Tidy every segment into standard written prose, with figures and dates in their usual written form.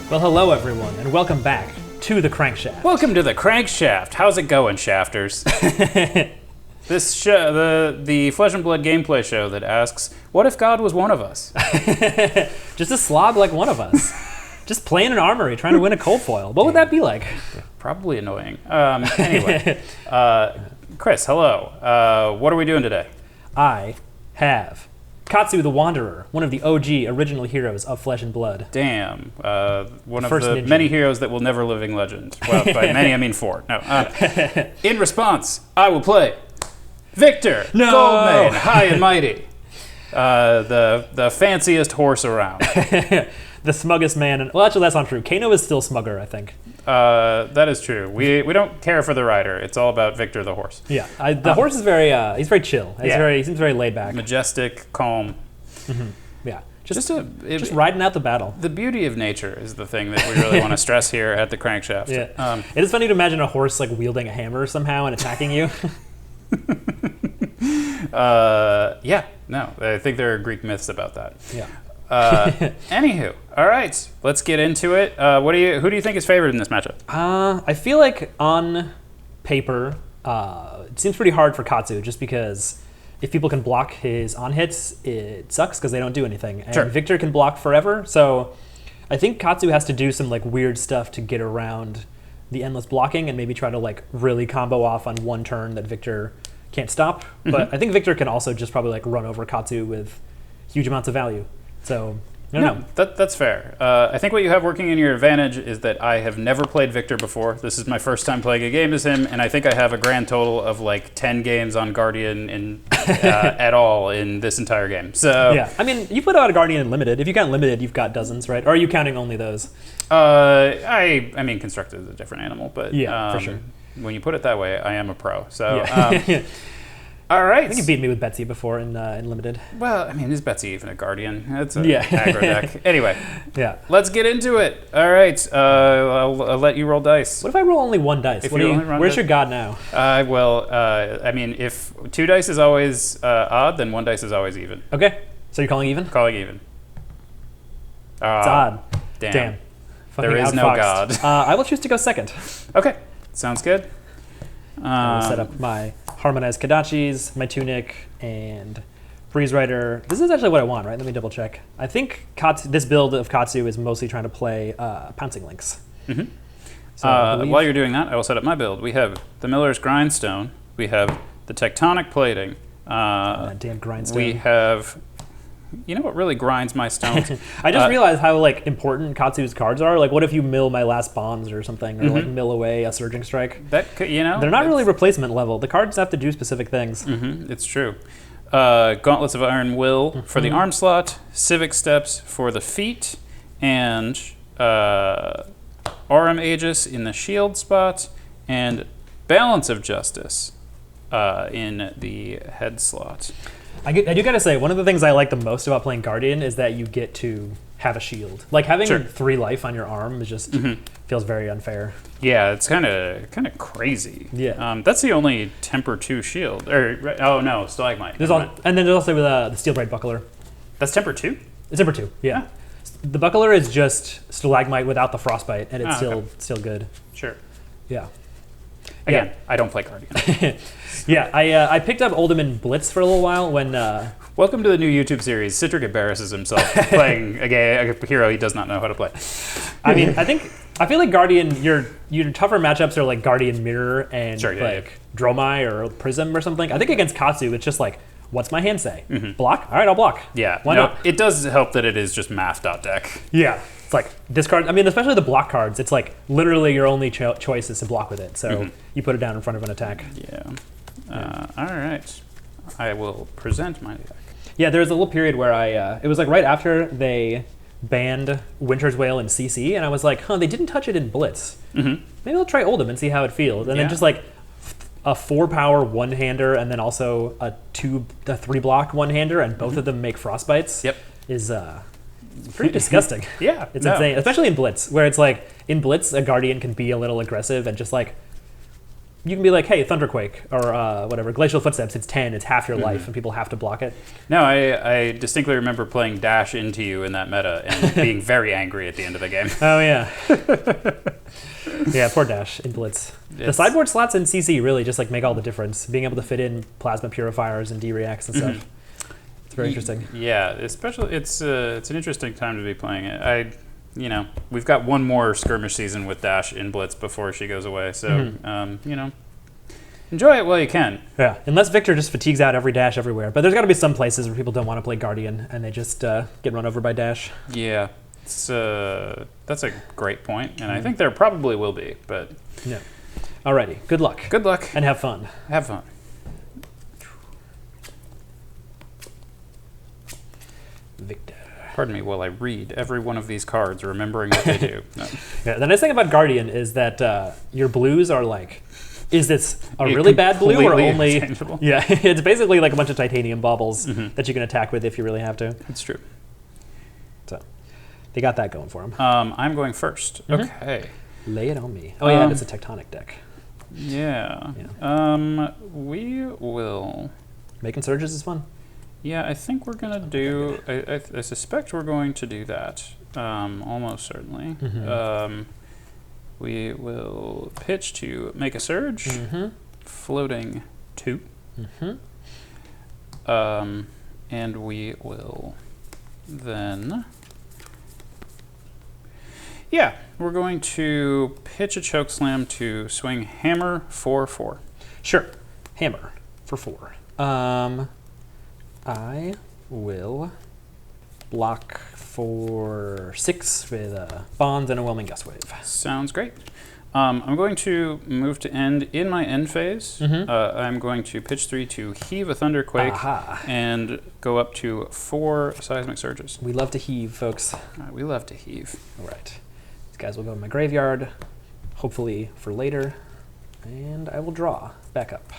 Well, hello everyone, and welcome back to the Crankshaft. Welcome to the Crankshaft. How's it going, shafters? This show, the Flesh and Blood gameplay show that asks, what if God was one of us? Just a slob like one of us. Just playing an armory, trying to win a cold foil. What would that be like? Probably annoying. Anyway, Chris, hello. What are we doing today? I have Katsu the Wanderer, one of the OG original heroes of Flesh and Blood. Damn. One of First the ninja. many heroes that will never living legend. Well, by many I mean four. No. In response, I will play Victor Goldmane, high and mighty. The fanciest horse around. The smuggest man. Well, actually, that's not true. Kano is still smugger, I think. That is true. We don't care for the rider. It's all about Victor the horse. Yeah, the horse is very, he's very chill. He seems very laid back. Majestic, calm. Mm-hmm. Yeah, just Just riding out the battle. The beauty of nature is the thing that we really want to stress here at the Crankshaft. Yeah. It is funny to imagine a horse like wielding a hammer somehow and attacking you. Yeah, no, I think there are Greek myths about that. Yeah. Anywho, all right, let's get into it. Who do you think is favored in this matchup? I feel like on paper, it seems pretty hard for Katsu just because if people can block his on hits, it sucks because they don't do anything. And Sure. Victor can block forever, so I think Katsu has to do some like weird stuff to get around the endless blocking and maybe try to like really combo off on one turn that Victor can't stop. Mm-hmm. But I think Victor can also just probably like run over Katsu with huge amounts of value. So I don't know. That's fair. I think what you have working in your advantage is that I have never played Victor before. This is my first time playing a game as him, and I think I have a grand total of like 10 games on Guardian at all in this entire game. So Yeah, I mean, you put out a Guardian in Limited. If you count Limited, you've got dozens, right? Or are you counting only those? I mean, Constructed is a different animal, but Yeah, for sure. When you put it that way, I am a pro. So. Yeah. All right. I think you beat me with Betsy before in Limited. Well, I mean, is Betsy even a Guardian? That's a Yeah. aggro deck. Anyway, Yeah. let's get into it. All right, I'll let you roll dice. What if I roll only one dice? If you only run Where's the- your god now? I mean, if 2 dice is always odd, then 1 dice is always even. Okay, so you're calling even? Calling even. It's odd. Damn. Fucking There is no outfoxed. I will choose to go second. Okay, sounds good. I will set up my Harmonized Kadachis, my Tunic, and Breeze Rider. This is actually what I want, right? Let me double check. I think this build of Katsu is mostly trying to play Pouncing Links. Mm-hmm. So I believe- While you're doing that, I will set up my build. We have the Miller's Grindstone. We have the Tectonic Plating. that damn grindstone. We have... You know what really grinds my stones? I just realized how like important Katsu's cards are. Like, what if you mill my last bonds or something, or like mill away a Surging Strike? That could, They're not really replacement level. The cards have to do specific things. It's true. Gauntlets of Iron Will for the arm slot, Civic Steps for the feet, and Aurum Aegis in the shield spot, and Balance of Justice in the head slot. I do gotta say, one of the things I like the most about playing Guardian is that you get to have a shield. Like having Sure. 3 life on your arm is just feels very unfair. Yeah, it's kind of crazy. Yeah. That's the only Temper 2 shield. Oh no, Stalagmite. There's Never all, mind. and then there's also the Steel Braid Buckler. That's Temper 2? It's number 2. Yeah. The Buckler is just Stalagmite without the Frostbite, and it's okay. still good. Sure. Yeah. Again, I don't play Guardian. Yeah, I picked up Oldham Blitz for a little while when Welcome to the new YouTube series. Citric embarrasses himself playing a hero he does not know how to play. I mean, I feel like Guardian, your tougher matchups are like Guardian Mirror and Sure, yeah, Dromai or Prism or something. I think against Katsu, it's just like, what's my hand say? Block? All right, I'll block. Yeah, Why not? It does help that it is just math.deck. Yeah. It's like discard. I mean, especially the block cards. It's like literally your only choice is to block with it. So you put it down in front of an attack. Yeah. All right. I will present my deck. Yeah, there was a little period where it was like right after they banned Winter's Wail in CC, and I was like, they didn't touch it in Blitz. Maybe I'll try Oldham and see how it feels. And then just like a 4-power one-hander and then also a 3-block one-hander, and both of them make Frostbites. Yep. Is pretty disgusting. Yeah, It's insane, especially in Blitz, where it's like in Blitz, a Guardian can be a little aggressive and just like you can be like, hey, Thunderquake or whatever, Glacial Footsteps, it's 10, it's half your life, and people have to block it. No, I distinctly remember playing Dash into you in that meta and being very angry at the end of the game. Oh, yeah. Yeah, poor Dash in Blitz. The sideboard slots in CC really just like make all the difference. Being able to fit in Plasma Purifiers and D-Reacts and stuff. It's very interesting. Yeah, especially it's an interesting time to be playing it. We've got one more skirmish season with Dash in Blitz before she goes away, so enjoy it while you can. Yeah, unless Victor just fatigues out every Dash everywhere. But there's got to be some places where people don't want to play Guardian and they just get run over by Dash. Yeah, that's a great point, and I think there probably will be, but yeah. Alrighty, good luck. Good luck. And have fun. Have fun. Victor. Pardon me while I read every one of these cards, remembering what they do. No. Yeah, the nice thing about Guardian is that your blues are like, is this a really bad blue or only? Yeah, it's basically like a bunch of titanium baubles that you can attack with if you really have to. It's true. So they got that going for them. I'm going first. Okay. Lay it on me. Oh yeah, it's a tectonic deck. Yeah. We will. Making surges is fun. Yeah, I think we're gonna do. I suspect we're going to do that. Almost certainly. We will pitch to make a surge, floating 2. And we will then. Yeah, we're going to pitch a choke slam to swing hammer 4/4. Sure, hammer for 4. I will block for 6 with Bonds and a Whelming Gust Wave. Sounds great. I'm going to move to end in my end phase. I'm going to pitch 3 to heave a Thunderquake and go up to 4 seismic surges. We love to heave, folks. We love to heave. All right. These guys will go in my graveyard, hopefully for later, and I will draw back up.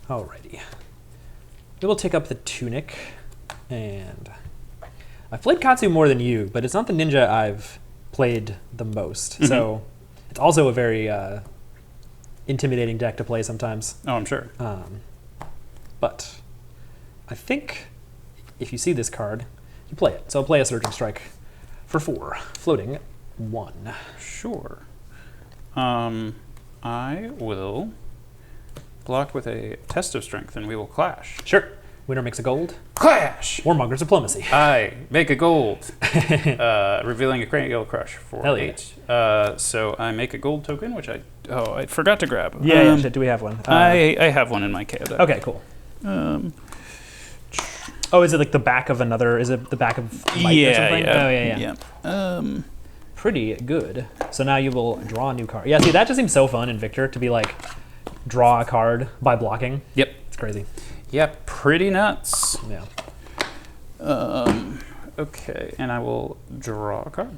Alrighty. We will take up the Tunic, and I've played Katsu more than you, but it's not the ninja I've played the most. So it's also a very intimidating deck to play sometimes. Oh, I'm sure. But I think if you see this card, you play it. So I'll play a Surging Strike for 4, floating 1. Sure. I will block with a Test of Strength, and we will clash. Sure. Winner makes a gold. Clash! Warmonger's Diplomacy. I make a gold, revealing a Cranial Crush for 8. So I make a gold token, which I forgot to grab. Yeah, do we have one? I have one in my KO deck. Okay, cool. Oh, is it like the back of another? Is it the back of Light or something? Yeah. Oh, yeah. Pretty good. So now you will draw a new card. Yeah, see, that just seems so fun in Victor to be like, draw a card by blocking. Yep. It's crazy. Yeah, pretty nuts. Yeah. Okay, and I will draw a card.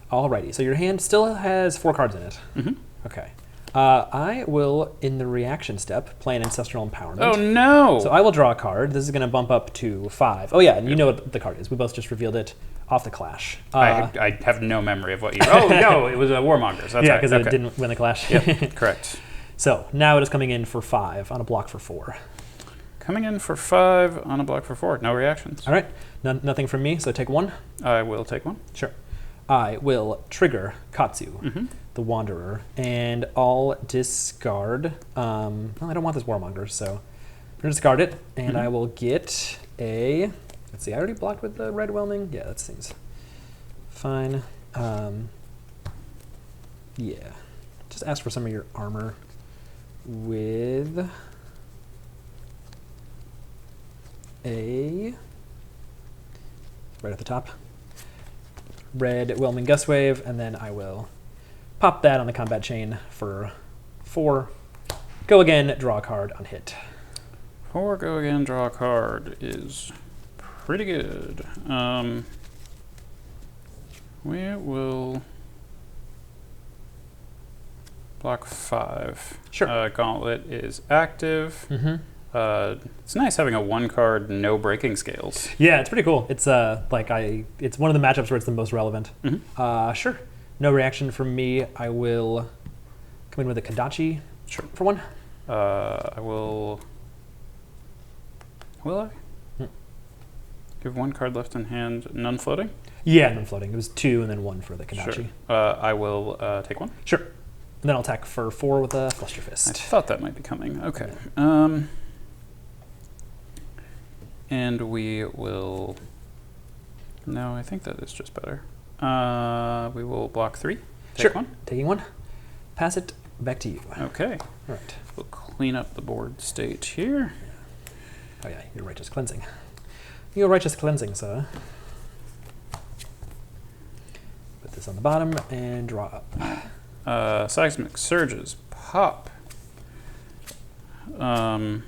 Alrighty, so your hand still has 4 cards in it. Okay. I will, in the reaction step, play an Ancestral Empowerment. Oh, no! So I will draw a card. This is going to bump up to 5. Oh, yeah, and you know what the card is. We both just revealed it off the Clash. I have no memory of what you... Oh, no, it was a Warmongers. That's yeah, because it didn't win the Clash. Yep, correct. So now it is coming in for 5 on a block for 4. Coming in for 5 on a block for 4. No reactions. All right. Nothing from me, so take 1. I will take 1. Sure. I will trigger Katsu, the Wanderer, and I'll discard... well, I don't want this Warmonger, so I'm going to discard it, and I will get a... Let's see, I already blocked with the red Whelming. Yeah, that seems fine. Yeah. Just ask for some of your armor with a... right at the top. Red Whelming Gust Wave, and then I will pop that on the combat chain for 4. Go again, draw a card on hit. 4, go again, draw a card is pretty good. We will block 5. Sure. Gauntlet is active. It's nice having a 1-card, no breaking scales. Yeah, it's pretty cool. It's it's one of the matchups where it's the most relevant. Sure. No reaction from me. I will come in with a Kadachi for 1. I will... Will I? Give 1 card left in hand, none floating? Yeah, none floating. It was 2 and then 1 for the Kadachi. Sure. I will take 1. Sure. And then I'll attack for 4 with a Fluster Fist. I thought that might be coming. Okay. And we will... No, I think that is just better. We will block 3. Take 1. Taking 1. Pass it back to you. Okay. All right. We'll clean up the board state here. Oh yeah, your righteous cleansing. Your righteous cleansing, sir. Put this on the bottom and draw up. Seismic surges pop. Oh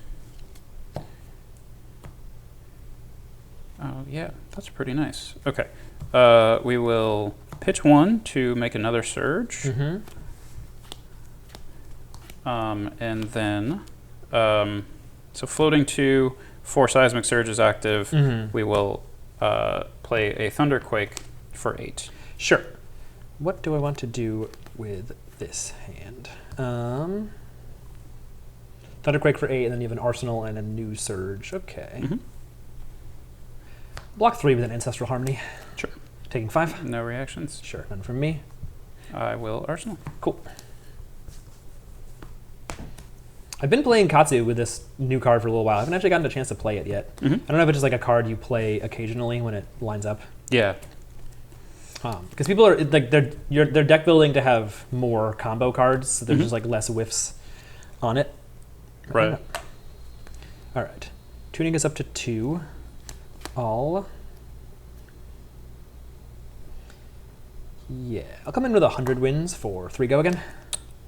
yeah, that's pretty nice. Okay, we will pitch 1 to make another surge. And then, so floating 2, 4 seismic surges active. We will play a Thunderquake for 8. Sure. What do I want to do with this hand? Thunderquake for 8, and then you have an Arsenal and a new Surge. Okay. Block 3 with an Ancestral Harmony. Sure. Taking 5. No reactions. Sure, none from me. I will Arsenal. Cool. I've been playing Katsu with this new card for a little while. I haven't actually gotten a chance to play it yet. I don't know if it's just like a card you play occasionally when it lines up. Yeah. Because people are like they're deck building to have more combo cards, so there's just like less whiffs on it. Right. All right. Tuning us up to 2. Yeah, I'll come in with 100 wins for 3 go again.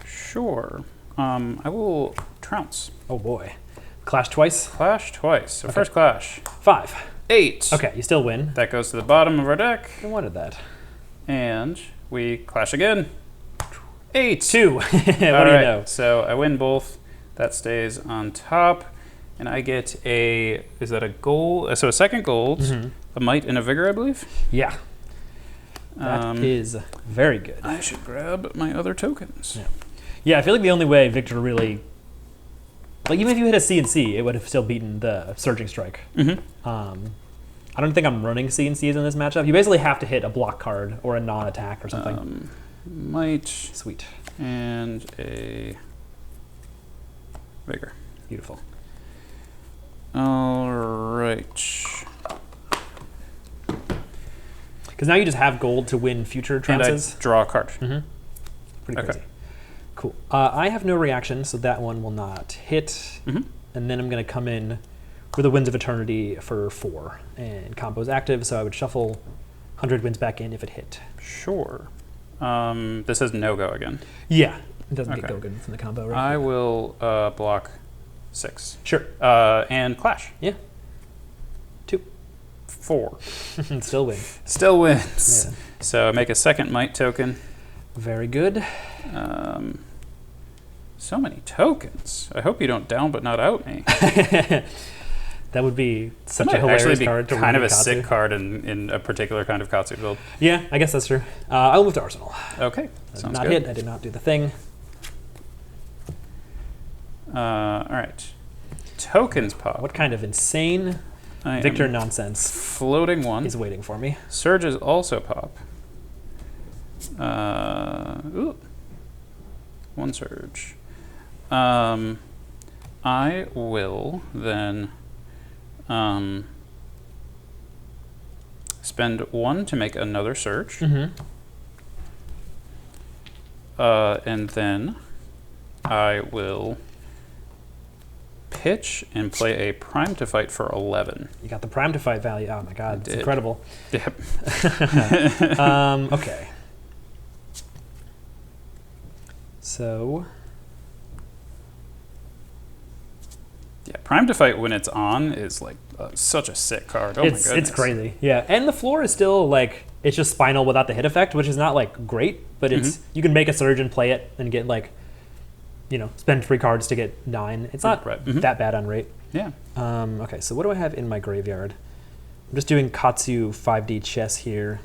Sure. I will trounce. Oh boy. Clash twice? Clash twice. So first clash. 5. 8. Okay, you still win. That goes to the bottom of our deck. I wanted that. And we clash again. 8. 2. What do you know? So I win both. That stays on top. And I get a, is that a gold? So a second gold, a might and a vigor, I believe? Yeah. That is very good. I should grab my other tokens. Yeah, I feel like the only way Victor really, like even if you hit a CNC, it would have still beaten the Surging Strike. I don't think I'm running CNCs in this matchup. You basically have to hit a block card or a non-attack or something. Might. Sweet. And a vigor. Beautiful. All right. Because now you just have gold to win future trounces. And I draw a card. Pretty crazy. Cool. I have no reaction, so that one will not hit. And then I'm going to come in with a Winds of Eternity for 4. And combo's active, so I would shuffle 100 wins back in if it hit. Sure. This is no-go again. Yeah. It doesn't get go good from the combo, right? I will block 6. Sure. And clash. Yeah. 2. 4. Still win. Still wins. Yeah. So I make a second might token. Very good. So many tokens. I hope you don't down but not out me. That would be such That a might actually hilarious be card to kind of a Katsu. sick card in a particular kind of Katsu build. Yeah, I guess that's true. I'll move to Arsenal. Okay, I sounds did not good. hit. I did not do the thing. All right. Tokens pop. What kind of insane Victor nonsense Floating 1. is waiting for me? Surges also pop. Ooh. 1 surge. I will then spend 1 to make another surge. And then I will pitch and play a Prime to Fight for 11. You got the Prime to Fight value. Oh my god, it's incredible. Yep. Okay. So, yeah, Prime to Fight when it's on is like such a sick card. Oh my goodness. It's crazy. Yeah, and the floor is still like, it's just spinal without the hit effect, which is not like great, but it's you can make a surge and play it and get like, you know, spend 3 cards to get 9. It's not that bad on rate. Yeah. Okay, so what do I have in my graveyard? I'm just doing Katsu 5D chess here.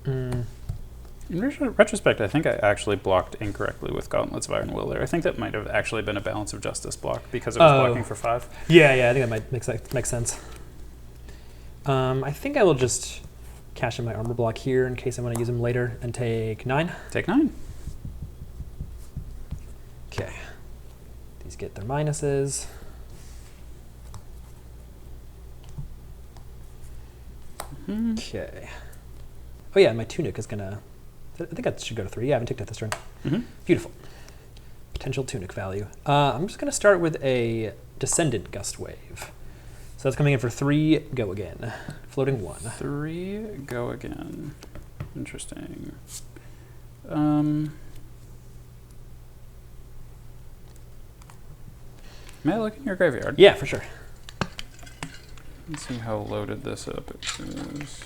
Mm. In retrospect, I think I actually blocked incorrectly with Gauntlets of Iron Will there. I think that might have actually been a Balance of Justice block because it was blocking for 5. Yeah, I think that might make sense. I think I will just cash in my armor block here in case I want to use them later and take 9. Take 9. Okay. These get their minuses. Okay. Oh yeah, my tunic is gonna. I think that should go to 3. Yeah, I haven't taken that this turn. Beautiful. Potential tunic value. I'm just gonna start with a Descendant Gust Wave. So that's coming in for 3. Go again. Floating 1. 3. Go again. Interesting. May I look in your graveyard? Yeah, for sure. Let's see how loaded this up is.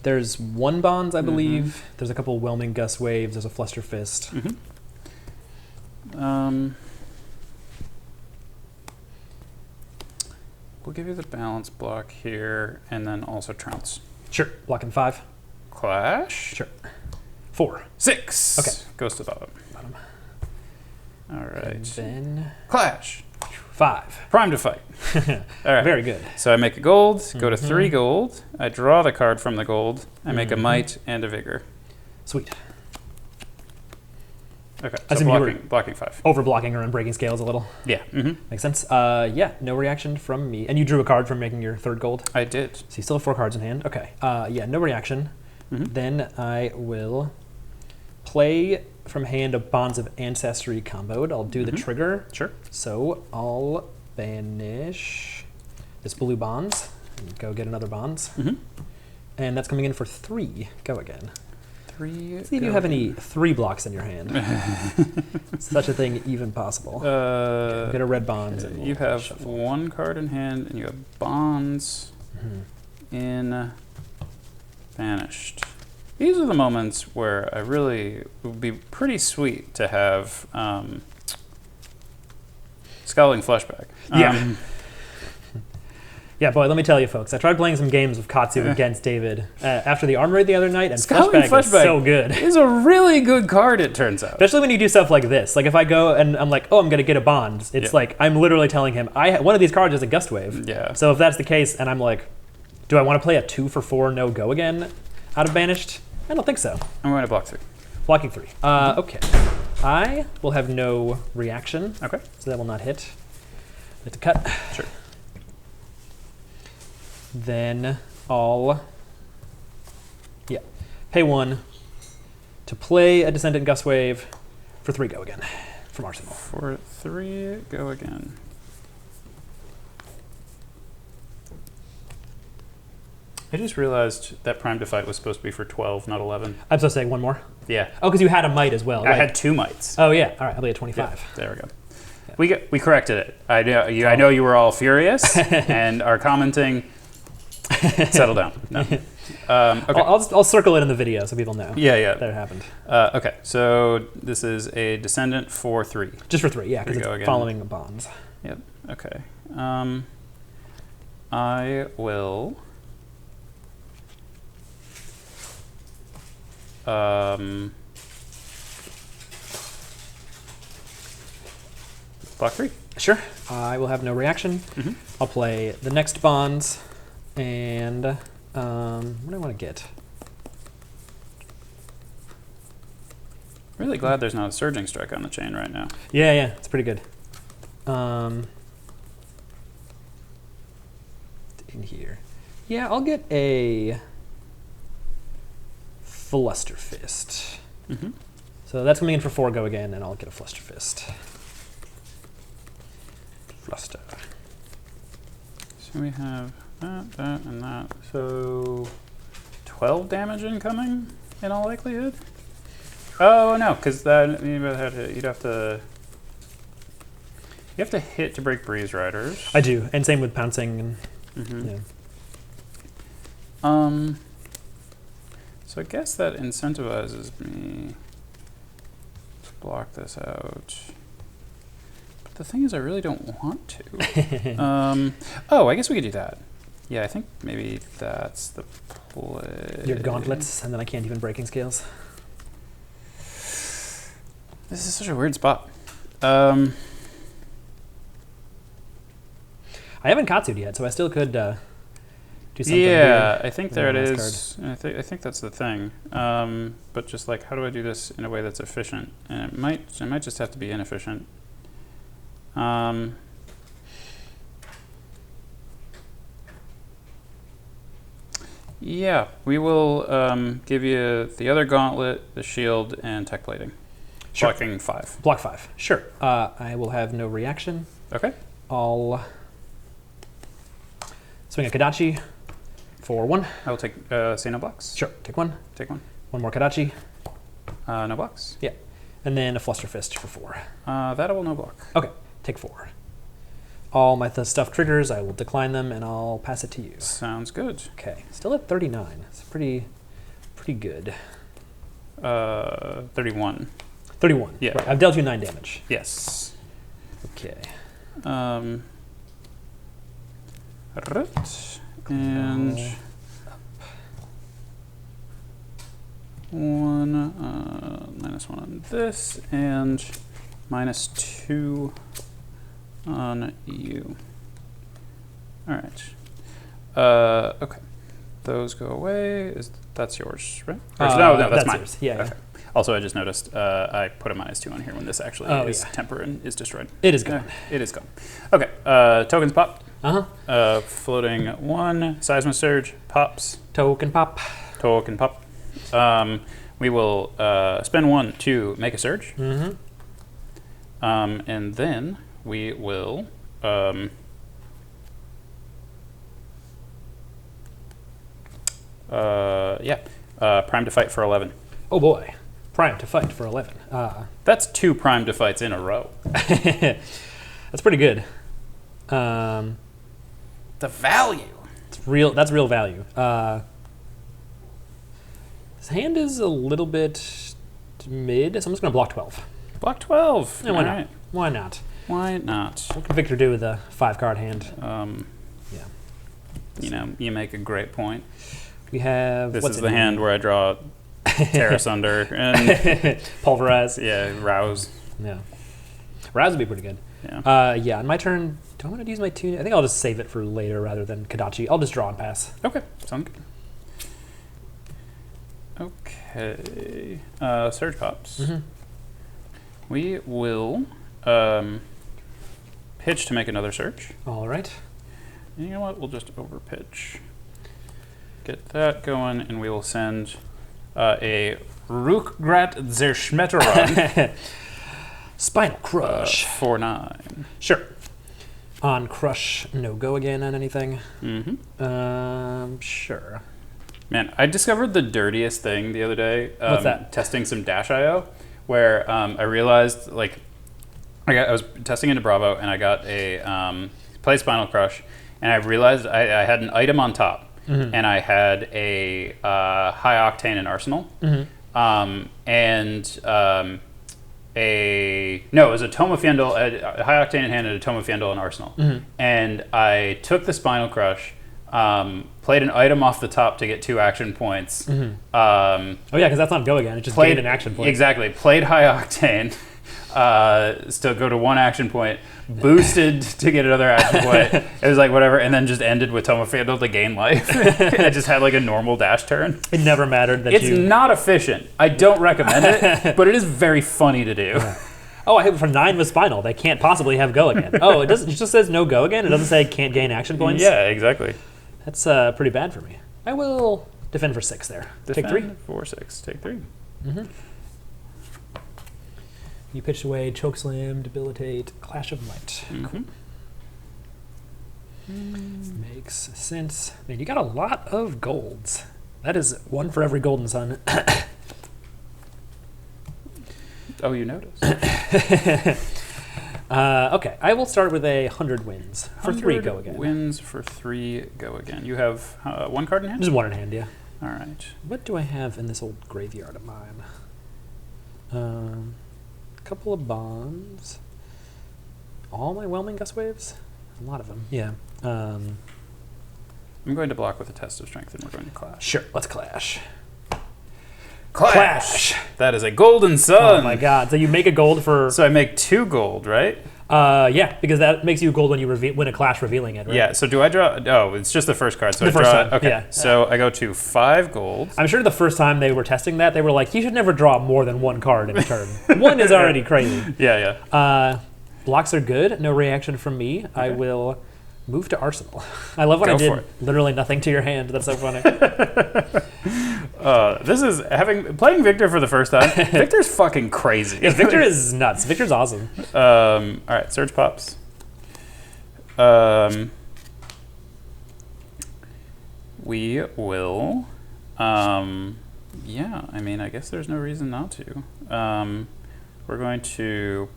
There's 1 Bonds, I believe. There's a couple Whelming Gust Waves. There's a Fluster Fist. We'll give you the balance block here, and then also trounce. Sure. Blocking 5. Clash. Sure. 4. 6. Okay. Goes to bottom. All right. And then Clash. 5. Prime to fight. All right. Very good. So I make a gold, go to 3 gold. I draw the card from the gold. I make a might and a vigor. Sweet. Okay. I So assume you were blocking 5. over blocking or unbreaking scales a little. Yeah. Makes sense. Yeah, no reaction from me. And you drew a card from making your 3rd gold. I did. So you still have 4 cards in hand. Okay. Yeah, no reaction. Then I will play from hand a Bonds of Ancestry comboed. I'll do the trigger. Sure. So I'll banish this blue Bonds and go get another Bonds. And that's coming in for 3. Go again. 3. See if you have any 3 blocks in your hand. Such a thing even possible. Okay, get a red Bonds. And You have shuffle. 1 card in hand, and you have Bonds in banished. These are the moments where I really it would be pretty sweet to have Scowling Fleshback. Yeah. Yeah, boy, let me tell you, folks. I tried playing some games of Katsu against David after the arm raid the other night, and Scowling Fleshback is so good. Is a really good card, it turns out. Especially when you do stuff like this. Like if I go and I'm like, oh, I'm going to get a Bond. It's like I'm literally telling him, one of these cards is a Gust Wave. Yeah. So if that's the case, and I'm like, do I want to play a 2 for 4 no go again out of banished? I don't think so. I'm going to block 3. Blocking 3. Okay. I will have no reaction. Okay. So that will not hit. Hit the cut. Sure. Then I'll pay 1 to play a Descendant Gust Wave for 3 go again from Arsenal. For 3 go again. I just realized that Prime to Fight was supposed to be for 12, not 11. I'm supposed to say 1 more? Yeah. Oh, because you had a might as well. I had 2 mights. Oh, yeah. All right. I'll be at 25. Yeah, there we go. We corrected it. I know you were all furious and are commenting. Settle down. No. Okay. I'll circle it in the video so people know. Yeah. That it happened. Okay. So this is a Descendant for 3. Just for 3, yeah, because it's again. following the Bonds. Yep. Okay. I will. Block 3. Sure. I will have no reaction. I'll play the next Bonds, and what do I want to get? Really glad there's not a Surging Strike on the chain right now. Yeah, it's pretty good. In here. Yeah, I'll get a Fluster Fist. So that's coming in for 4 go again, and I'll get a Fluster Fist. Fluster. So we have that, and that. So 12 damage incoming in all likelihood? Oh, no, because that you'd have to hit to break Breeze Riders. I do, and same with Pouncing. And, So I guess that incentivizes me to block this out. But the thing is, I really don't want to. I guess we could do that. Yeah, I think maybe that's the play. Your gauntlets, and then I can't even breaking scales. This is such a weird spot. I haven't Katsu'd yet, so I still could do something Yeah, weird. I think there it is. I think that's the thing. But just like, how do I do this in a way that's efficient? And it might just have to be inefficient. Yeah, we will give you the other gauntlet, the shield, and tech plating. Sure. Blocking 5. Block 5. Sure. I will have no reaction. Okay. I'll swing a Kadachi for 1. I will take say no blocks. Sure. Take 1. Take 1. 1 more Kadachi. No blocks. Yeah. And then a Fluster Fist for 4. That I will no block. Okay. Take 4. All my stuff triggers, I will decline them, and I'll pass it to you. Sounds good. Okay. Still at 39. It's pretty good. 31. 31. Yeah. Right. I've dealt you 9 damage. Yes. Okay. Right. And -1 on this, and -2 on you. All right. Okay. Those go away. That's yours, right? No, that's mine. Yours. Yeah, okay. yeah. Also, I just noticed I put a -2 on here when this actually is temper and is destroyed. It is gone. It is gone. Okay. Tokens pop. Floating 1. Seismic Surge pops. Token pop. Token pop. We will spend 1 to make a surge. Mm-hmm. And then we will prime to fight for 11. Oh boy. Prime to fight for 11. That's 2 prime to fights in a row. That's pretty good. The value. That's real value. His hand is a little bit mid, so I'm just going to block 12. Block 12. Yeah, why not? Why not? Why not? What can Victor do with a 5-card hand? Yeah. You know, you make a great point. We have... This is the hand where I draw Tear Asunder and... Pulverize. Yeah, Rouse. Yeah. Rouse would be pretty good. Yeah. Yeah, on my turn, do I want to use my tune? I think I'll just save it for later rather than Kadachi. I'll just draw and pass. Okay, sounds good. Okay. Surge pops. Mm-hmm. We will pitch to make another surge. All right. And you know what? We'll just overpitch. Get that going, and we will send a Rukgrat Zerschmetteron. Spinal Crush. For 9. Sure. On Crush, no go again on anything. Mm-hmm. Sure. Man, I discovered the dirtiest thing the other day. What's that? Testing some Dash.io, where I realized, like, I was testing into Bravo, and I got a play Spinal Crush, and I realized I had an item on top, mm-hmm. and I had a high octane in Arsenal, mm-hmm. It was a Tome of Fiendel, a high octane in hand, and a Tome of Fiendel in Arsenal, mm-hmm. and I took the Spinal Crush. Played an item off the top to get 2 action points. Mm-hmm. Oh yeah, because that's not go again. It just gained an action point. Exactly. Played high octane. Still go to 1 action point. Boosted to get another action point. It was like whatever, and then just ended with Tome of Fiendel to gain life. I just had like a normal dash turn. It never mattered that it's not efficient. I don't recommend it, but it is very funny to do. Yeah. Oh, I hit for 9 with Spinal. They can't possibly have go again. Oh, it just says no go again. It doesn't say can't gain action points. Yeah, exactly. That's pretty bad for me. I will defend for 6 there. Defend Take 3. For 6. Take 3. Mm-hmm. You pitch away, Chokeslam, Debilitate, Clash of Might. Mm-hmm. Cool. Makes sense. Man, you got a lot of golds. That is 1 for every Golden Sun. Oh, you noticed. Okay, I will start with 100 wins for 3 go again. Wins for 3 go again. You have 1 card in hand? Just 1 in hand, yeah. All right. What do I have in this old graveyard of mine? A couple of bonds. All my Whelming Gust Waves? A lot of them, yeah. I'm going to block with a test of strength, and we're going to clash. Sure, let's clash. Clash! That is a golden sun! Oh my god, so you make a gold for... So I make 2 gold, right? Yeah, because that makes you gold when you win a clash revealing it, right? Yeah, so do I draw... Oh, it's just the first card, so The I first draw... time, Okay, yeah. so I go to 5 gold. I'm sure the first time they were testing that, they were like, you should never draw more than 1 card in a turn. 1 is already crazy. Yeah. Blocks are good, no reaction from me. Okay. I will move to Arsenal. I love when I did literally nothing to your hand. That's so funny. This is playing Victor for the first time. Victor's fucking crazy. Yeah, Victor is nuts. Victor's awesome. All right, Surge pops. We will. Yeah, I mean, I guess there's no reason not to. We're going to.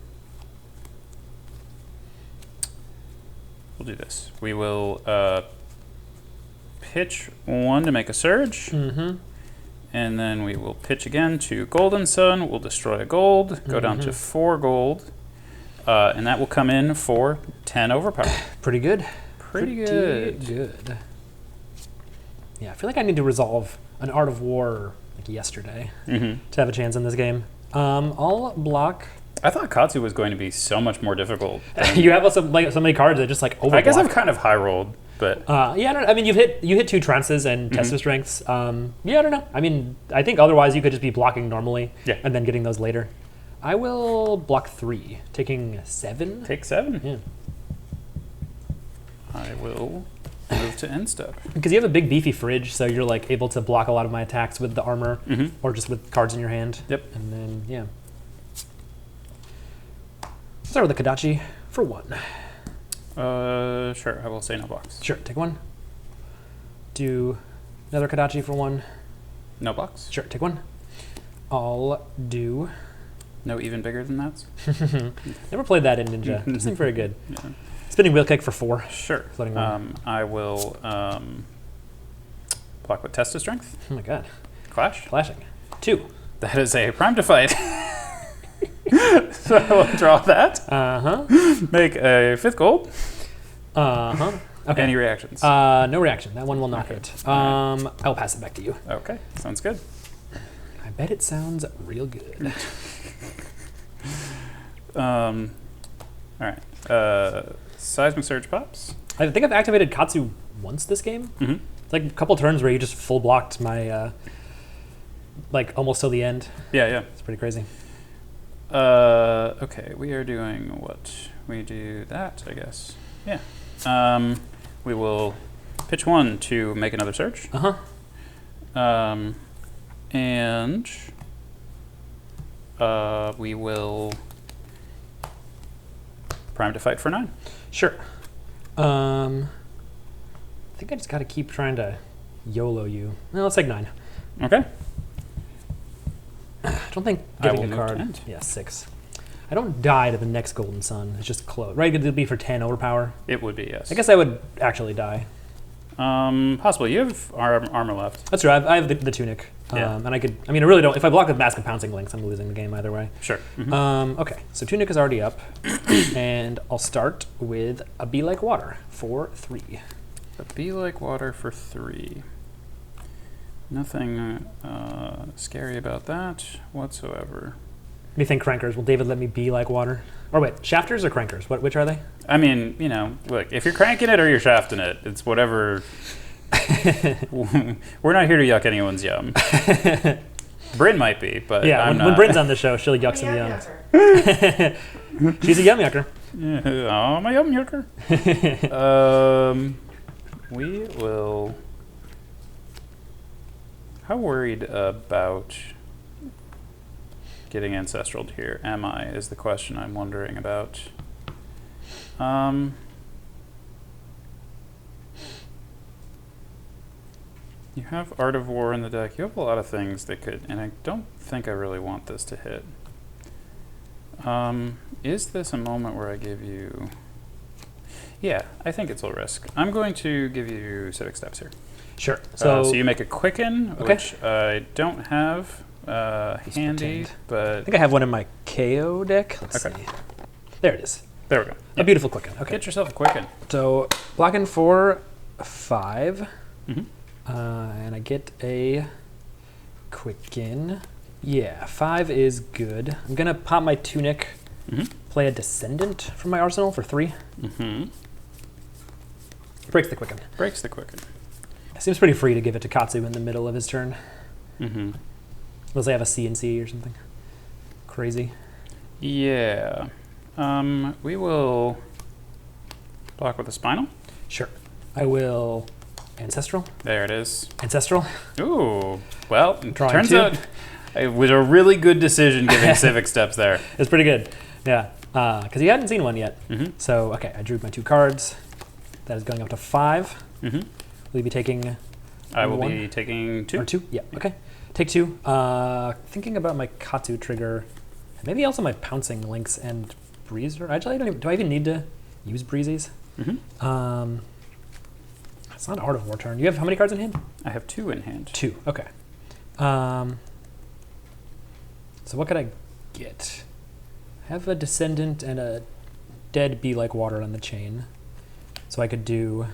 We'll do this. We will pitch 1 to make a surge. Mm-hmm. And then we will pitch again to Golden Sun. We'll destroy a gold, go down to 4 gold. And that will come in for 10 overpower. Pretty good. Pretty good. Yeah, I feel like I need to resolve an Art of War like yesterday to have a chance in this game. I'll block. I thought Katsu was going to be so much more difficult. You have so many cards that just like overblock. I guess I've kind of high rolled, but yeah. I mean, you hit 2 trances and test of strengths. Yeah, I don't know. I mean, I think otherwise you could just be blocking normally, and then getting those later. I will block 3, taking 7. Take 7. Yeah. I will move to end step because you have a big beefy fridge, so you're like able to block a lot of my attacks with the armor or just with cards in your hand. Yep. And then yeah. Start with a Kodachi for 1. Sure. I will say no blocks. Sure. Take 1. Do another Kodachi for 1. No blocks. Sure. Take 1. I'll do. No even bigger than that. Never played that in Ninja. Doesn't seem very good. Yeah. Spinning wheel kick for 4. Sure. I will block with test of strength. Oh my god. Clashing. 2. That is a prime to fight. So I will draw that. Make a 5th gold. Okay. Any reactions? No reaction. That one will knock it. I'll pass it back to you. Okay. Sounds good. I bet it sounds real good. All right. Seismic Surge pops. I think I've activated Katsu once this game. It's like a couple turns where you just full blocked my, like almost till the end. Yeah. It's pretty crazy. Okay, we are doing what? We do that, I guess. Yeah. We will pitch 1 to make another surge. And we will prime to fight for 9. Sure. I think I just got to keep trying to YOLO you. No, let's take 9. Okay. I don't think getting a card. Yeah, 6. I don't die to the next Golden Sun. It's just close. Right? It'd be for 10 overpower. It would be, yes. I guess I would actually die. Possibly. You have armor left. That's right. I have the tunic. And I could. I mean, I really don't. If I block with Mask of Pouncing Links, I'm losing the game either way. Sure. Okay. So tunic is already up, and I'll start with a Be Like Water for 3. A Be Like Water for 3. Nothing scary about that whatsoever. What do you think, Crankers? Will David let me be like water? Or wait, shafters or crankers? Which are they? I mean, you know, look, if you're cranking it or you're shafting it, it's whatever. We're not here to yuck anyone's yum. Bryn might be, but yeah, when Bryn's on the show, she'll yuck some yums. She's a yum yucker. Yeah, oh, my yum yucker. We will. How worried about getting ancestral here am I, is the question I'm wondering about. You have Art of War in the deck. You have a lot of things that could, and I don't think I really want this to hit. Is this a moment where I give you... Yeah, I think it's a risk. I'm going to give you Civic Steps here. Sure. So you make a Quicken, which I don't have handy, but... I think I have one in my KO deck. Let's see. There it is. There we go. A beautiful Quicken. Okay. Get yourself a Quicken. So blocking for 5. Mm-hmm. And I get a Quicken. Yeah, 5 is good. I'm going to pop my Tunic, play a Descendant from my arsenal for 3. Breaks the Quicken. Breaks the Quicken. It seems pretty free to give it to Katsu in the middle of his turn. Unless I have a CNC or something crazy. Yeah. We will block with a Spinal. Sure. I will Ancestral. There it is. Ancestral. Ooh. Well, Drawing turns 2. out it was a really good decision giving Civic Steps there. It's pretty good. Yeah. Because you hadn't seen one yet. So, okay, I drew my 2 cards. That is going up to 5. Will you be taking I will 1? be taking 2. Or 2? Yeah, okay. Take 2. Thinking about my Katsu trigger. Maybe also my Pouncing Lynx and Breezer. Actually, do I even need to use Breezes? It's not an Art of War turn. You have how many cards in hand? I have 2 in hand. 2, okay. So what could I get? I have a Descendant and a dead Be Like Water on the chain. So I could do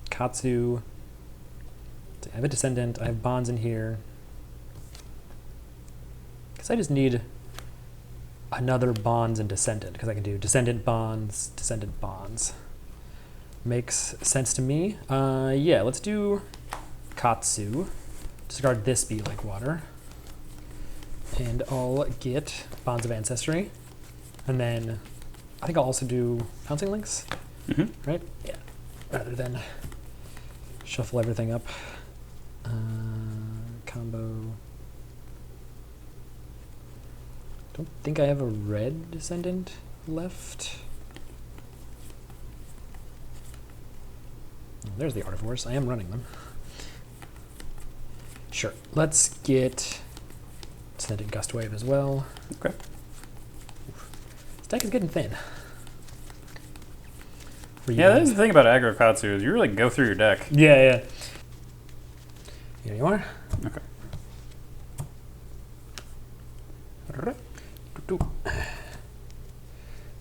Katsu. I have a Descendant. I have Bonds in here. Guess I just need another Bonds and Descendant, because I can do Descendant Bonds, Descendant Bonds. Makes sense to me. Yeah, let's do Katsu. Discard this Be Like Water. And I'll get Bonds of Ancestry. And then I think I'll also do Pouncing Lynx. Right? Yeah. Rather than shuffle everything up. Combo. Don't think I have a red Descendant left. Oh, there's the Art of Wars. I am running them. Sure. Let's get Descendant Gust Wave as well. Okay. This deck is getting thin. Yeah, that's the thing about aggro Katsu is you really go through your deck. Yeah, yeah. Here you are. Okay.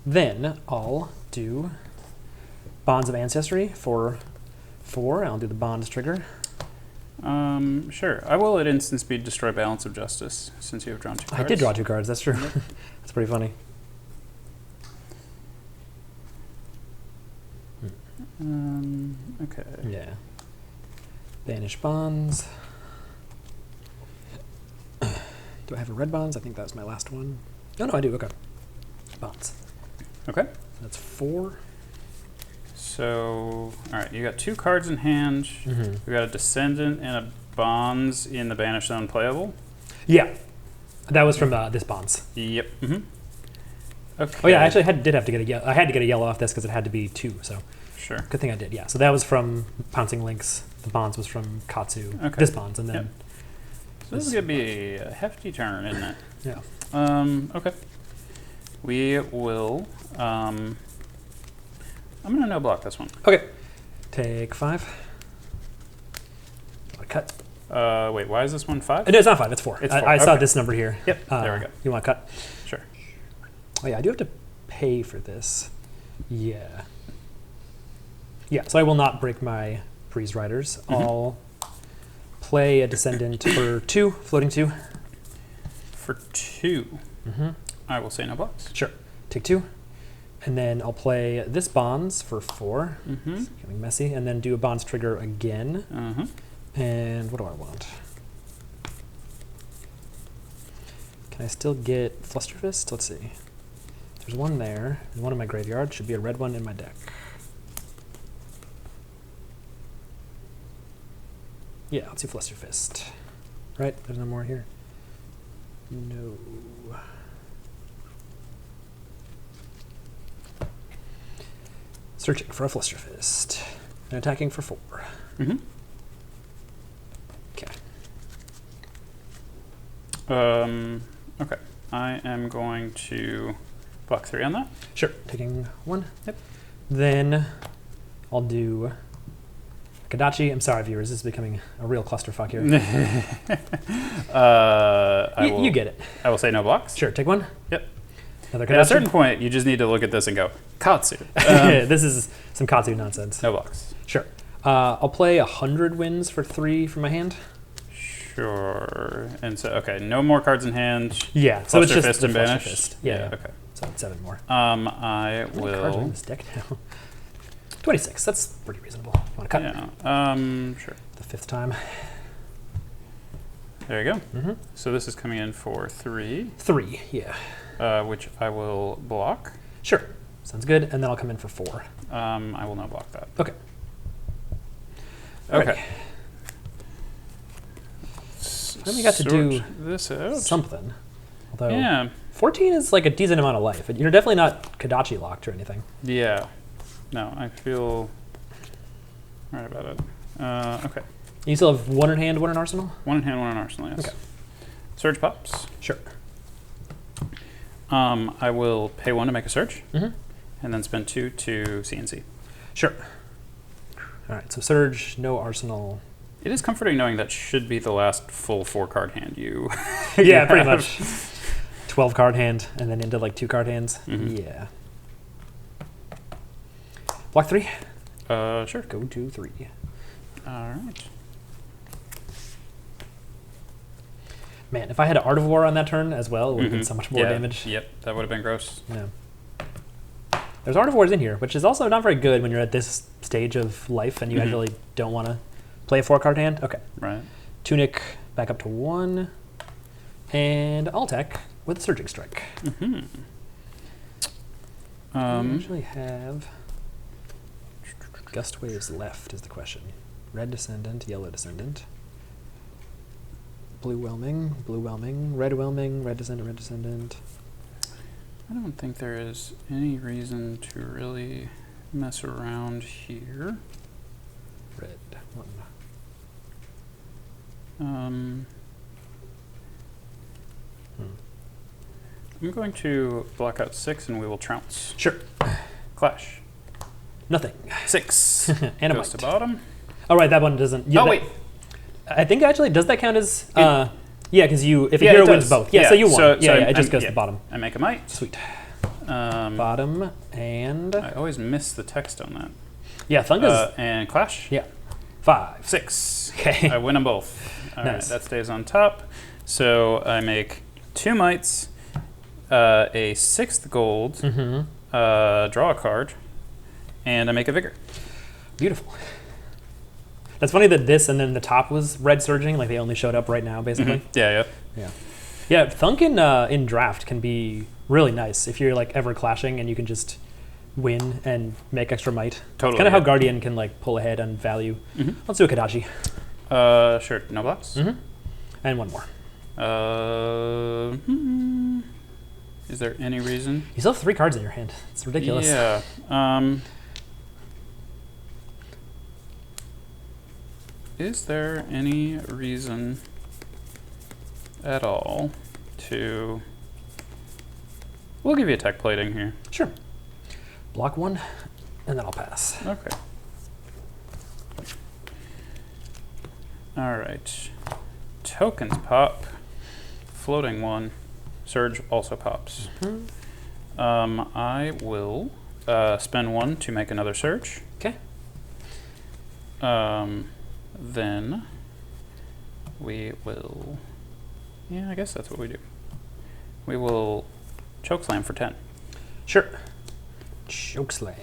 Then I'll do Bonds of Ancestry for 4. I'll do the Bonds trigger. Sure. I will at instant speed destroy Balance of Justice since you have drawn 2 cards. I did draw 2 cards, that's true. That's pretty funny. Okay. Yeah. Banish Bonds. Do I have a red Bonds? I think that was my last one. Oh, no, I do. Okay. Bonds. Okay. That's 4. So, all right, you got 2 cards in hand. We got a Descendant and a Bonds in the Banish Zone playable. Yeah. That was from this Bonds. Yep. Okay. Oh, yeah, I actually did have to get a yellow. I had to get a yellow off this because it had to be 2, so. Sure. Good thing I did, yeah. So that was from Pouncing Lynx. The Bonds was from Katsu. Okay. This Bonds, and then... Yep. So this is going to be a hefty turn, isn't it? Yeah. Okay. We will... I'm going to no-block this one. Okay. Take 5. Cut. Wait, why is this one 5? No, it's not 5, it's 4. It's 4. I saw Okay. this number here. Yep, there we go. You want to cut? Sure. Oh, yeah, I do have to pay for this. Yeah. Yeah, so I will not break my Breeze Riders. I'll play a Descendant for 2, floating 2. For 2, I will say no blocks. Sure. Take 2. And then I'll play this Bonds for 4. It's getting messy. And then do a Bonds trigger again. And what do I want? Can I still get Flusterfist? Let's see. There's one there. There's one in my graveyard. Should be a red one in my deck. Yeah, let's do Flusterfist. Right? There's no more here. No. Searching for a Flusterfist. And attacking for 4. Okay. Okay. I am going to block 3 on that. Sure. Taking 1. Yep. Then I'll do Kadachi. I'm sorry, viewers. This is becoming a real clusterfuck here. You get it. I will say no blocks. Sure. Take 1. Yep. Another At a Katsu. certain point, you just need to look at this and go, Katsu. This is some Katsu nonsense. No blocks. Sure. I'll play 100 wins for 3 from my hand. Sure. And so, okay, no more cards in hand. Yeah, so it's Fluster just Fist the and Fluster Banish. Fist. Yeah. Okay. So 7 more. I How many cards are in will. this deck now? 26. That's pretty reasonable. Want to cut? Yeah. Sure. The 5th time. There you go. Mm-hmm. So this is coming in for 3, 3. Yeah. which I will block. Sure. Sounds good. And then I'll come in for 4. I will not block that. Okay. Okay. Then we got to do this out. something. Although Yeah. 14 is like a decent amount of life. You're definitely not Kadachi locked or anything. Yeah. No, I feel right about it. Okay. You still have 1 in hand, 1 in arsenal? 1 in hand, 1 in arsenal, yes. Okay. Surge pops. Sure. I will pay 1 to make a search, Mm-hmm. and then spend 2 to CNC. Sure. All right, so Surge, no arsenal. It is comforting knowing that should be the last full 4-card hand you. Yeah, pretty much. 12 card hand, and then into like 2 card hands. Mhm. Yeah. Block 3. Sure. Go to 3. All right. Man, if I had Art of War on that turn as well, it would have been so much more Yeah, damage. Yep, that would have been gross. Yeah. There's Art of Wars in here, which is also not very good when you're at this stage of life and you actually don't want to play a 4-card hand. Okay. Right. Tunic back up to 1. And I'll attack with a Surging Strike. Mm-hmm. We usually have Gust Waves left is the question. Red Descendant, Yellow Descendant. Blue Whelming, Red Whelming, Red Descendant. I don't think there is any reason to really mess around here. Red 1. I'm going to block out 6 and we will trounce. Sure. Clash. Nothing. 6. And a Goes to bite. bottom. Oh, right, that one doesn't. Yeah, Oh, that- wait. I think actually, does that count as. Yeah, because if a Yeah, hero it wins does. both. Yeah, Yeah, so you won. so It just I'm- goes to yeah. the bottom. I make a might. Sweet. Um, Bottom and. I always miss the text on that. Yeah, Thunga's. And clash. Yeah. 5. 6. Okay. I win them both. All right, Nice. that stays on top. So I make 2 mites, a 6th gold, draw a card, and I make a vigor. Beautiful. That's funny that this and then the top was red surging, like they only showed up right now, basically. Yeah. Yeah, Thunk in draft can be really nice if you're like ever clashing and you can just win and make extra might. Totally. Kind of how Guardian can like pull ahead on value. Let's do a Kadachi. Sure. No blocks. And 1 more. Is there any reason? You still have 3 cards in your hand. It's ridiculous. Yeah. Is there any reason at all to... We'll give you a tech plating here. Sure. Block 1, and then I'll pass. Okay. All right. Tokens pop. Floating 1. Surge also pops. I will spend 1 to make another surge. Okay. Then we will... Yeah, I guess that's what we do. We will chokeslam for 10. Sure. Chokeslam.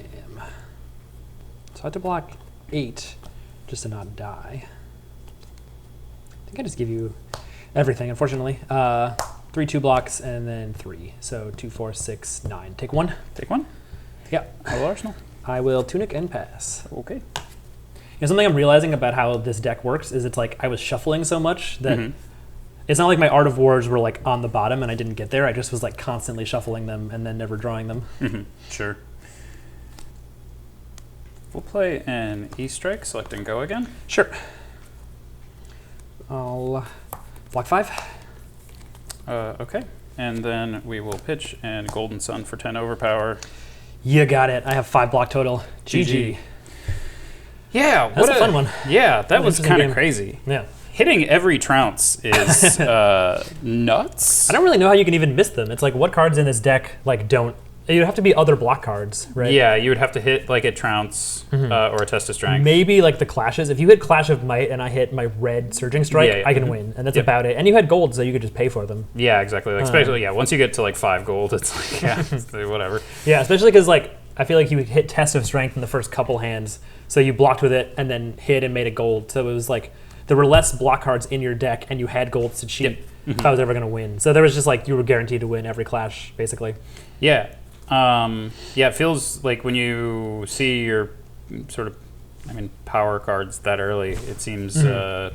So I have to block 8 just to not die. I think I just give you everything, unfortunately. 3 2 blocks and then 3. So 2, 4, 6, 9. Take 1. Take 1. Yeah. Hello, Arsenal. I will tunic and pass. Okay. You know, something I'm realizing about how this deck works is it's like I was shuffling so much that it's not like my Art of Wars were like on the bottom and I didn't get there. I just was like constantly shuffling them and then never drawing them. Sure. We'll play an E-strike, select and go again. Sure. I'll block 5. Okay. And then we will pitch and Golden Sun for 10 overpower. You got it. I have 5 block total. GG. Yeah, That's a fun one. Yeah, that was interesting kind of game. crazy. Yeah. hitting every trounce is nuts. I don't really know how you can even miss them. It's like, what cards in this deck like don't? You'd have to be other block cards, right? Yeah, you would have to hit like a trounce or a test of strength. Maybe like the clashes. If you hit Clash of Might and I hit my red Surging Strike, I can win, and that's about it. And you had gold, so you could just pay for them. Yeah, exactly. Like, especially once you get to like 5 gold, it's like it's whatever. Yeah, especially because like I feel like you would hit Test of Strength in the first couple hands, so you blocked with it and then hit and made a gold. So it was like there were less block cards in your deck, and you had golds to cheat if I was ever going to win. So there was just like you were guaranteed to win every clash, basically. Yeah. It feels like when you see your sort of, power cards that early, it seems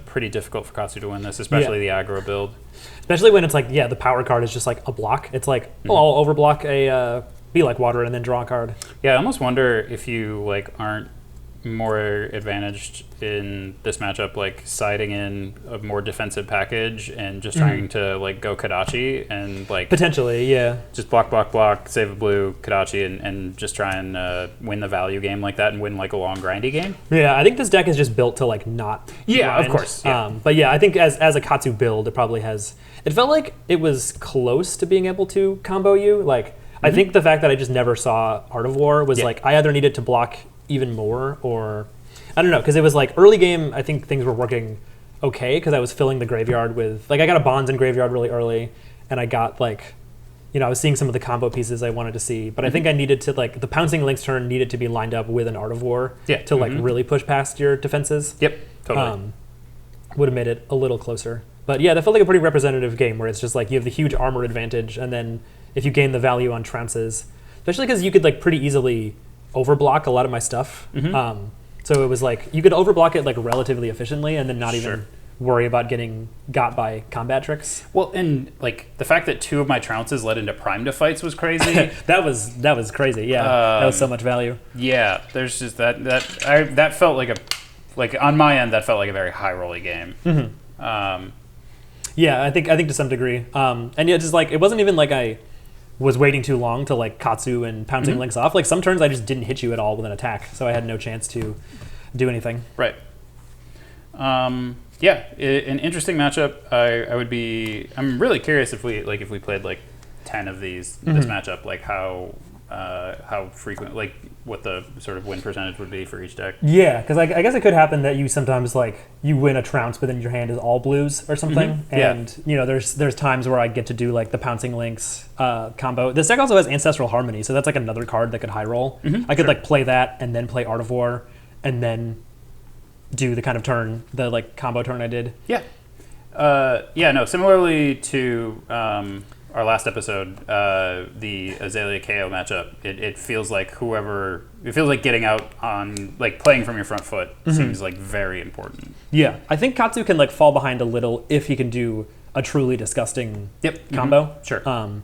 pretty difficult for Katsu to win this, especially the aggro build. Especially when it's like, the power card is just like a block. It's like, I'll overblock a Be Like Water and then draw a card. Yeah, I almost wonder if you like aren't more advantaged in this matchup, like siding in a more defensive package and just trying to like go Kadachi and like potentially, just block, save a blue Kadachi and just try and win the value game like that and win like a long grindy game. Yeah, I think this deck is just built to like not grind. Of course. Yeah. But I think as a Katsu build, it probably has. It felt like it was close to being able to combo you. Like I think the fact that I just never saw Art of War was like I either needed to block even more, or I don't know, because it was like early game I think things were working okay because I was filling the graveyard with like I got a Bonds in graveyard really early, and I got like I was seeing some of the combo pieces I wanted to see, but I think I needed to like the Pouncing Lynx turn needed to be lined up with an Art of War to like really push past your defenses. Yep, totally. Would have made it a little closer, but that felt like a pretty representative game where it's just like you have the huge armor advantage, and then if you gain the value on trounces, especially because you could like pretty easily overblock a lot of my stuff. So it was like you could overblock it like relatively efficiently and then not even worry about getting got by combat tricks. Well, and like the fact that 2 of my trounces led into Prime to fights was crazy. that was crazy. Yeah, that was so much value. Yeah, there's just that felt like on my end that felt like a very high rolly game. I think to some degree. And just like it wasn't even like I was waiting too long to like Katsu and Pouncing Lynx off. Like some turns I just didn't hit you at all with an attack, so I had no chance to do anything. Right. An interesting matchup. I'm really curious if we played like 10 of these this matchup, like how frequent, like what the sort of win percentage would be for each deck. Yeah, because I guess it could happen that you sometimes like you win a trounce, but then your hand is all blues or something. And there's times where I get to do like the Pouncing Lynx combo. This deck also has Ancestral Harmony, so that's like another card that could high roll. I could like play that and then play Art of War and then do the kind of turn, the like combo turn I did. Similarly to our last episode, the Azalea KO matchup, it feels like getting out on like playing from your front foot seems like very important. Yeah, I think Katsu can like fall behind a little if he can do a truly disgusting combo. Sure.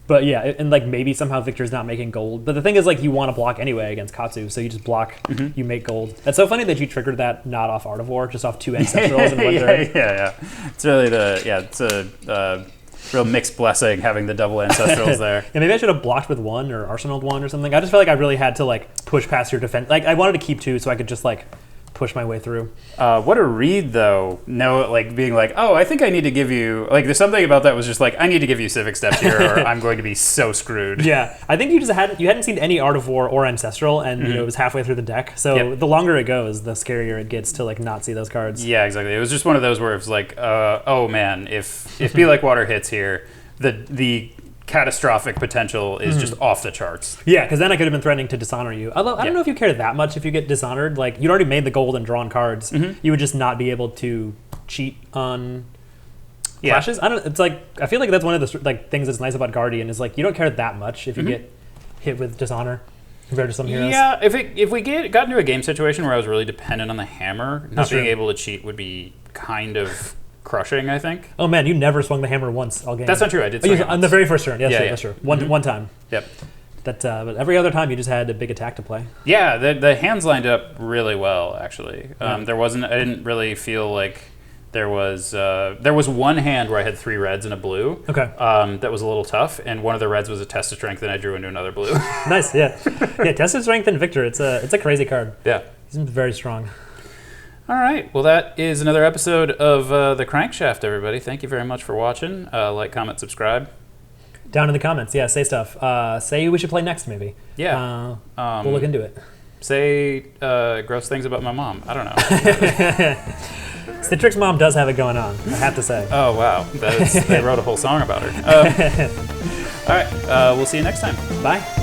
But and like maybe somehow Victor's not making gold. But the thing is like you want to block anyway against Katsu, so you just block, you make gold. It's so funny that you triggered that not off Art of War, just off 2 Ancestrals and 1 turn. Yeah. It's really it's a real mixed blessing having the double Ancestrals there. Yeah, maybe I should have blocked with 1 or Arsenaled 1 or something. I just felt like I really had to like push past your defense. Like I wanted to keep 2 so I could just like push my way through. What a read, though. No, like being like, oh, I think I need to give you like. There's something about that was just like, I need to give you Civic Steps here, or I'm going to be so screwed. Yeah, I think you hadn't seen any Art of War or Ancestral, and it was halfway through the deck. So the longer it goes, the scarier it gets to like not see those cards. Yeah, exactly. It was just one of those where it's like, oh man, if Be Like Water hits here, the catastrophic potential is just off the charts. Yeah, because then I could have been threatening to dishonor you. Although I don't know if you care that much if you get dishonored. Like you'd already made the gold and drawn cards. You would just not be able to cheat on flashes. It's like I feel like that's one of the like things that's nice about Guardian is like you don't care that much if you get hit with dishonor compared to some heroes. Yeah, if we got into a game situation where I was really dependent on the hammer, not being able to cheat would be kind of crushing, I think. Oh man, you never swung the hammer once all game. That's not true. I did swing it on the very first turn. That's true. One time. Yep. But every other time you just had a big attack to play. Yeah, the hands lined up really well actually. I didn't really feel like there was one hand where I had 3 reds and a blue. Okay. That was a little tough, and one of the reds was a Test of Strength, and I drew into another blue. Nice. Yeah. Test of Strength and Victor. It's a crazy card. Yeah. He's very strong. All right. Well, that is another episode of the Crankshaft, everybody. Thank you very much for watching. Like, comment, subscribe. Down in the comments, yeah, say stuff. Say we should play next, maybe. Yeah. We'll look into it. Say gross things about my mom. I don't know. Citrix's mom does have it going on, I have to say. Oh, wow. They wrote a whole song about her. All right. We'll see you next time. Bye.